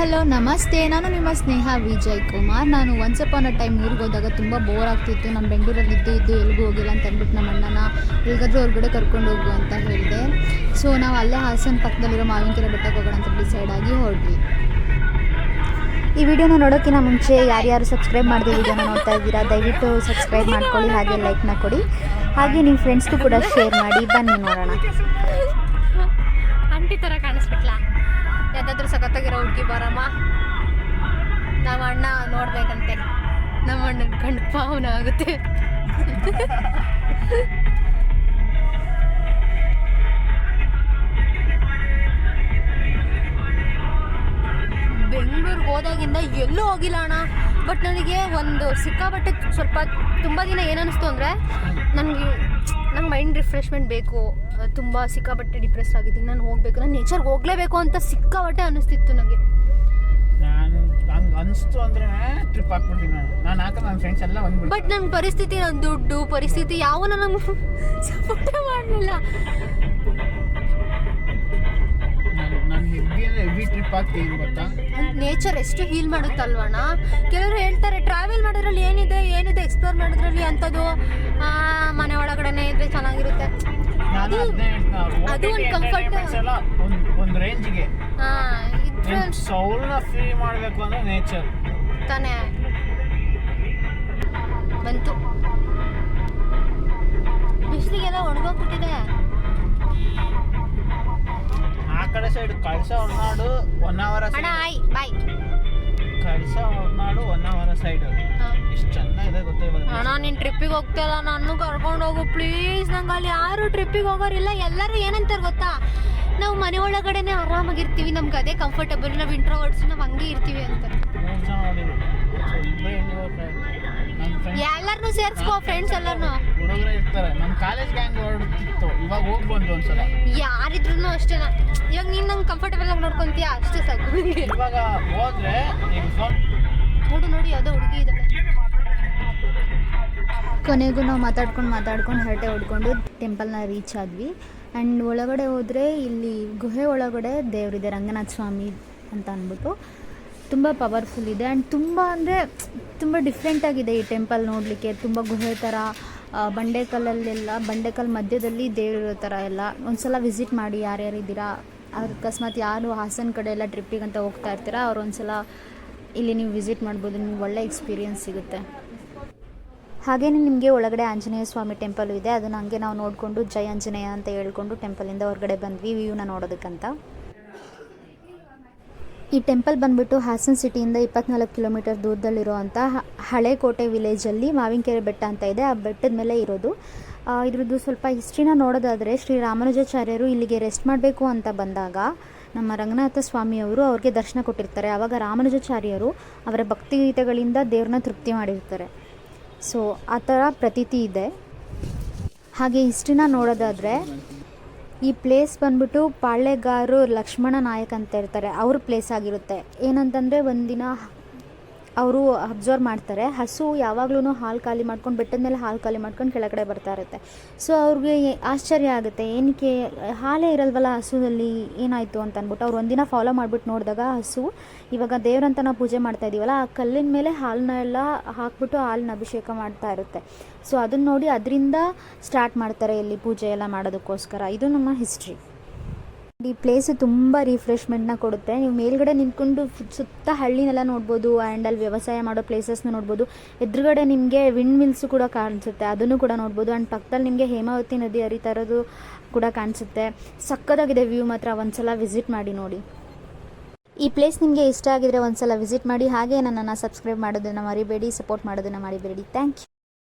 Hello ನಮಸ್ತೆ. ನಾನು ನಿಮ್ಮ ಸ್ನೇಹ ವಿಜಯ್ ಕುಮಾರ್. ನಾನು ಒನ್ಸ್ ಅಪಾನ್ ಅ ಟೈಮ್ ಊರಿಗೆ ಹೋದಾಗ ತುಂಬ ಬೋರ್ ಆಗ್ತಿತ್ತು. ನಮ್ಮ ಬೆಂಗಳೂರಲ್ಲಿ ಇದ್ದು ಎಲ್ಲಿಗೂ ಹೋಗಿಲ್ಲ ಅಂತ ಅಂದ್ಬಿಟ್ಟು ನಮ್ಮ ಅಣ್ಣನ ಎಲ್ಲಿಗಾದ್ರೂ ಹೊರಗಡೆ ಕರ್ಕೊಂಡು ಹೋಗು ಅಂತ ಹೇಳಿದೆ. ಸೊ ನಾವು ಅಲ್ಲೇ ಹಾಸನ ಪಕ್ಕದಲ್ಲಿರೋ ಮಾವಿನಕೆರೆ ಬೆಟ್ಟಕ್ಕೆ ಹೋಗೋಣ ಅಂತ ಡಿಸೈಡ್ ಆಗಿ ಹೊರಟ್ವಿ. ಈ ವಿಡಿಯೋನ ನೋಡೋಕ್ಕಿಂತ ಮುಂಚೆ ಯಾರ್ಯಾರು ಸಬ್ಸ್ಕ್ರೈಬ್ ಮಾಡಿದೆ ವಿಡಿಯೋನ ನೋಡ್ತಾ ಇದ್ದೀರಾ, ದಯವಿಟ್ಟು ಸಬ್ಸ್ಕ್ರೈಬ್ ಮಾಡ್ಕೊಳ್ಳಿ, ಹಾಗೆ ಲೈಕ್ನ ಕೊಡಿ, ಹಾಗೆ ನಿಮ್ಮ ಫ್ರೆಂಡ್ಸ್ಗೂ ಕೂಡ ಶೇರ್ ಮಾಡಿ. ಬನ್ನಿ ನೋಡೋಣ. ಅಂಟಿ ಥರ ಕಾಣಿಸ್ಬಿಟ್ಲಾ? ಯಾವ್ದಾದ್ರೂ ಸಖತ್ತಾಗಿರೋ ಹುಡುಗಿ ಬರಮ್ಮ, ನಮ್ಮ ಅಣ್ಣ ನೋಡ್ಬೇಕಂತೆ. ನಮ್ಮ ಅಣ್ಣನ ಕಣ್ಣು ಪಾವನ ಆಗುತ್ತೆ. ಬೆಂಗಳೂರಿಗೆ ಹೋದಾಗಿಂದ ಎಲ್ಲೂ ಹೋಗಿಲ್ಲ ಅಣ್ಣ. ಬಟ್ ನನಗೆ ಒಂದು ಸಿಕ್ಕಾಪಟ್ಟೆ ಸ್ವಲ್ಪ ತುಂಬ ದಿನ ಏನನ್ನಿಸ್ತು ಅಂದರೆ ನನಗೆ ಮೈಂಡ್ ರಿಫ್ರೆಶ್ಮೆಂಟ್ ಬೇಕು. ತುಂಬ ಸಿಕ್ಕಾಪಟ್ಟೆ ಡಿಪ್ರೆಸ್ ಆಗಿದ್ದೀನಿ, ನಾನು ಹೋಗಬೇಕು, ನಾನು ನೇಚರ್ಗೆ ಹೋಗಲೇಬೇಕು ಅಂತ ಸಿಕ್ಕಾಪಟ್ಟೆ ಅನ್ನಿಸ್ತಿತ್ತು ನನಗೆ. ನಾನು ಹಂಗೆ ಅನಿಸ್ತು ಅಂದರೆ ಟ್ರಿಪ್ ಹಾಕ್ಬಿಡ್ತೀನಿ ನಾನು ಹಾಕಿದ್ರೆ ನನ್ನ ಫ್ರೆಂಡ್ಸ್ ಎಲ್ಲ ಬಂದ್ಬಿಟ್ಟು. ಬಟ್ ನನ್ನ ಪರಿಸ್ಥಿತಿ, ನನ್ನ ದುಡ್ಡು ಪರಿಸ್ಥಿತಿ ಯಾವನ ನಮ್ಗೆ ಸಪೋರ್ಟೇ ಮಾಡಲಿಲ್ಲ. ನಾನು ಹೆವಿ ಟ್ರಿಪ್ ಹಾಕ್ತೀನಿ ಗೊತ್ತಾ. ನೇಚರ್ ಎಷ್ಟು ಹೀಲ್ ಮಾಡುತ್ತಲ್ವಣ್ಣ. ಕೆಲವರು ಹೇಳ್ತಾರೆ ಟ್ರಾವೆಲ್ ಮಾಡೋದ್ರಲ್ಲಿ ಏನಿದೆ ಎಕ್ಸ್ಪ್ಲೋರ್ ಮಾಡೋದ್ರಲ್ಲಿ ಅಂಥದ್ದು ಮನೆ ಒಳಗಡೆನೆ ಇದ್ರೆ ಚೆನ್ನಾಗಿರುತ್ತೆ. ಅದು ಒಂದು ಕಂಫರ್ಟ್ ಒಂದು ರೇಂಜಿಗೆ ಸೌಲ್ನ ಫ್ರೀ ಮಾಡಬೇಕು ಅಂದ್ರೆ ನೇಚರ್ ತಾನೇ. ಬಂತು ಬಿಸಿಲಿಗೆಲ್ಲ ಒಣಗೋಗ್ಬಿಟ್ಟಿದೆ. ಆ ಕಡೆ ಸೈಡ್ ಕಳಸ ಹೊರನಾಡು 1 ಅವರ್ ಬಾಯ್ ಕಳಸ ಹೊರನಾಡು 1 ಅವರ್ ಸೈಡ್ ಎಷ್ಟು ಚೆನ್ನಾಗಿದೆ ಗೊತ್ತಾ. ಅಣ್ಣ ನೀನು ಟ್ರಿಪ್ಪಿಗೆ ಹೋಗ್ತಾ ಇಲ್ಲ, ನಾನು ಕರ್ಕೊಂಡು ಹೋಗು ಪ್ಲೀಸ್. ನಂಗೆ ಅಲ್ಲಿ ಯಾರು ಟ್ರಿಪ್ಪಿಗೆ ಹೋಗೋರಿಲ್ಲ. ಎಲ್ಲರೂ ಏನಂತಾರೆ ಗೊತ್ತಾ, ನಾವು ಮನೆ ಒಳಗಡೆನೆ ಆರಾಮಾಗಿರ್ತೀವಿ, ನಮ್ಗೆ ಅದೇ ಕಂಫರ್ಟಬಲ್, ನಾವು ಇಂಟ್ರೋವರ್ಟ್ಸ್, ನಾವು ಹಂಗೆ ಇರ್ತೀವಿ ಅಂತ. ಎಲ್ಲರನ್ನೂ ಸೇರಿಸ್ಕೋ, ಫ್ರೆಂಡ್ಸ್ ಎಲ್ಲರನ್ನೂ. ಹುಡುಗರು ಇರ್ತಾರೆ, ನಮ್ಮ ಕಾಲೇಜ್ ಗ್ಯಾಂಗ್ ಹೊರಡ್ತಿತ್ತು, ಇವಾಗ ಹೋಗಿ ಬಂದು ಒಂದ್ಸಲ. ಯಾರಿದ್ರು ಅಷ್ಟೇ. ಇವಾಗ ನೀನು ನಂಗೆ ಕಂಫರ್ಟಬಲ್ ಆಗಿ ನೋಡ್ಕೊಂತೀಯ ಅಷ್ಟೇ ಸಾಕು. ಇವಾಗ ಹೋದ್ರೆ ನೋಡಿ ಯಾವುದೋ ಹುಡುಗಿ ಇದ್ದಾಳೆ. ಕೊನೆಗೂ ನಾವು ಮಾತಾಡ್ಕೊಂಡು ಹರಟೆ ಹೊಡ್ಕೊಂಡು ಟೆಂಪಲ್ನ ರೀಚ್ ಆದ್ವಿ. ಆ್ಯಂಡ್ ಒಳಗಡೆ ಹೋದರೆ ಇಲ್ಲಿ ಗುಹೆ ಒಳಗಡೆ ದೇವರಿದೆ, ರಂಗನಾಥ ಸ್ವಾಮಿ ಅಂತ ಅಂದ್ಬಿಟ್ಟು. ತುಂಬ ಪವರ್ಫುಲ್ ಇದೆ ಆ್ಯಂಡ್ ತುಂಬ ಅಂದರೆ ತುಂಬ ಡಿಫ್ರೆಂಟಾಗಿದೆ ಈ ಟೆಂಪಲ್ ನೋಡಲಿಕ್ಕೆ. ತುಂಬ ಗುಹೆ ಥರ ಬಂಡೆಕಲ್ಲು ಮಧ್ಯದಲ್ಲಿ ದೇವರಿರೋ ಥರ ಎಲ್ಲ. ಒಂದು ಸಲ ವಿಸಿಟ್ ಮಾಡಿ ಯಾರ್ಯಾರಿದ್ದೀರಾ, ಅಕಸ್ಮಾತ್ ಯಾರು ಹಾಸನ ಕಡೆ ಎಲ್ಲ ಟ್ರಿಪ್ಪಿಗಂತ ಹೋಗ್ತಾ ಇರ್ತೀರಾ, ಅವ್ರು ಒಂದು ಸಲ ಇಲ್ಲಿ ನೀವು ವಿಸಿಟ್ ಮಾಡ್ಬೋದು, ನಿಮ್ಗೆ ಒಳ್ಳೆ ಎಕ್ಸ್ಪೀರಿಯನ್ಸ್ ಸಿಗುತ್ತೆ. ಹಾಗೆಯೇ ನಿಮಗೆ ಒಳಗಡೆ ಆಂಜನೇಯ ಸ್ವಾಮಿ ಟೆಂಪಲ್ ಇದೆ, ಅದನ್ನು ಹಂಗೆ ನಾವು ನೋಡಿಕೊಂಡು ಜೈ ಆಂಜನೇಯ ಅಂತ ಹೇಳ್ಕೊಂಡು ಟೆಂಪಲಿಂದ ಹೊರಗಡೆ ಬಂದ್ವಿ ವ್ಯೂನ ನೋಡೋದಕ್ಕಂತ. ಈ ಟೆಂಪಲ್ ಬಂದುಬಿಟ್ಟು ಹಾಸನ ಸಿಟಿಯಿಂದ 24 ಕಿಲೋಮೀಟರ್ ದೂರದಲ್ಲಿರುವಂಥ ಹಳೆ ಕೋಟೆ ವಿಲೇಜಲ್ಲಿ ಮಾವಿನಕೆರೆ ಬೆಟ್ಟ ಅಂತ ಇದೆ, ಆ ಬೆಟ್ಟದ ಮೇಲೆ ಇರೋದು. ಇದ್ರದ್ದು ಸ್ವಲ್ಪ ಹಿಸ್ಟ್ರಿನ ನೋಡೋದಾದರೆ, ಶ್ರೀ ರಾಮಾನುಜಾಚಾರ್ಯರು ಇಲ್ಲಿಗೆ ರೆಸ್ಟ್ ಮಾಡಬೇಕು ಅಂತ ಬಂದಾಗ ನಮ್ಮ ರಂಗನಾಥ ಸ್ವಾಮಿಯವರು ಅವ್ರಿಗೆ ದರ್ಶನ ಕೊಟ್ಟಿರ್ತಾರೆ. ಆವಾಗ ರಾಮಾನುಜಾಚಾರ್ಯರು ಅವರ ಭಕ್ತಿಗೀತೆಗಳಿಂದ ದೇವ್ರನ್ನ ತೃಪ್ತಿ ಮಾಡಿರ್ತಾರೆ. ಸೊ ಆ ಥರ ಪ್ರತೀತಿ ಇದೆ. ಹಾಗೆ ಹಿಸ್ಟ್ರಿನ ನೋಡೋದಾದರೆ, ಈ ಪ್ಲೇಸ್ ಬಂದ್ಬಿಟ್ಟು ಪಾಳ್ಯಗಾರು ಲಕ್ಷ್ಮಣ ನಾಯಕ್ ಅಂತ ಇರ್ತಾರೆ, ಅವ್ರ ಪ್ಲೇಸ್ ಆಗಿರುತ್ತೆ. ಏನಂತಂದರೆ ಒಂದಿನ ಅವರು ಅಬ್ಸರ್ವ್ ಮಾಡ್ತಾರೆ, ಹಸು ಯಾವಾಗ್ಲೂ ಹಾಲು ಖಾಲಿ ಮಾಡ್ಕೊಂಡು ಬೆಟ್ಟದ ಮೇಲೆ ಹಾಲು ಖಾಲಿ ಮಾಡ್ಕೊಂಡು ಕೆಳಗಡೆ ಬರ್ತಾ ಇರುತ್ತೆ. ಸೊ ಅವ್ರಿಗೆ ಆಶ್ಚರ್ಯ ಆಗುತ್ತೆ, ಏನಕ್ಕೆ ಹಾಲೇ ಇರಲ್ವಲ್ಲ ಹಸುದಲ್ಲಿ, ಏನಾಯಿತು ಅಂತ ಅಂದ್ಬಿಟ್ಟು ಅವ್ರು ಒಂದಿನ ಫಾಲೋ ಮಾಡಿಬಿಟ್ಟು ನೋಡಿದಾಗ ಹಸು ಇವಾಗ ದೇವ್ರಂತ ನಾವು ಪೂಜೆ ಮಾಡ್ತಾ ಇದ್ದೀವಲ್ಲ, ಆ ಕಲ್ಲಿನ ಮೇಲೆ ಹಾಲನ್ನ ಎಲ್ಲ ಹಾಕ್ಬಿಟ್ಟು ಹಾಲನ್ನ ಅಭಿಷೇಕ ಮಾಡ್ತಾ ಇರುತ್ತೆ. ಸೊ ಅದನ್ನು ನೋಡಿ ಅದರಿಂದ ಸ್ಟಾರ್ಟ್ ಮಾಡ್ತಾರೆ ಇಲ್ಲಿ ಪೂಜೆ ಎಲ್ಲ ಮಾಡೋದಕ್ಕೋಸ್ಕರ. ಇದು ನಮ್ಮ ಹಿಸ್ಟ್ರಿ. ಈ ಪ್ಲೇಸು ತುಂಬ ರಿಫ್ರೆಶ್ಮೆಂಟ್ನ ಕೊಡುತ್ತೆ. ನೀವು ಮೇಲ್ಗಡೆ ನಿಂತ್ಕೊಂಡು ಸುತ್ತ ಹಳ್ಳಿನೆಲ್ಲ ನೋಡ್ಬೋದು, ಆ್ಯಂಡ್ ಅಲ್ಲಿ ವ್ಯವಸಾಯ ಮಾಡೋ ಪ್ಲೇಸಸ್ನ ನೋಡ್ಬೋದು. ಎದುರುಗಡೆ ನಿಮಗೆ ವಿಂಡ್ ಮಿಲ್ಸು ಕೂಡ ಕಾಣಿಸುತ್ತೆ, ಅದನ್ನು ಕೂಡ ನೋಡ್ಬೋದು. ಆ್ಯಂಡ್ ಪಕ್ಕದಲ್ಲಿ ನಿಮಗೆ ಹೇಮಾವತಿ ನದಿ ಹರಿತಾ ಇರೋದು ಕೂಡ ಕಾಣಿಸುತ್ತೆ. ಸಕ್ಕತ್ತಾಗಿದೆ ವ್ಯೂ ಮಾತ್ರ. ಒಂದ್ಸಲ ವಿಸಿಟ್ ಮಾಡಿ ನೋಡಿ. ಈ ಪ್ಲೇಸ್ ನಿಮಗೆ ಇಷ್ಟ ಆಗಿದ್ರೆ ಒಂದ್ಸಲ ವಿಸಿಟ್ ಮಾಡಿ. ಹಾಗೆ ನನ್ನನ್ನು ಸಬ್ಸ್ಕ್ರೈಬ್ ಮಾಡೋದನ್ನು ಮರಿಬೇಡಿ, ಸಪೋರ್ಟ್ ಮಾಡೋದನ್ನು ಮರಿಬೇಡಿ. Thank you.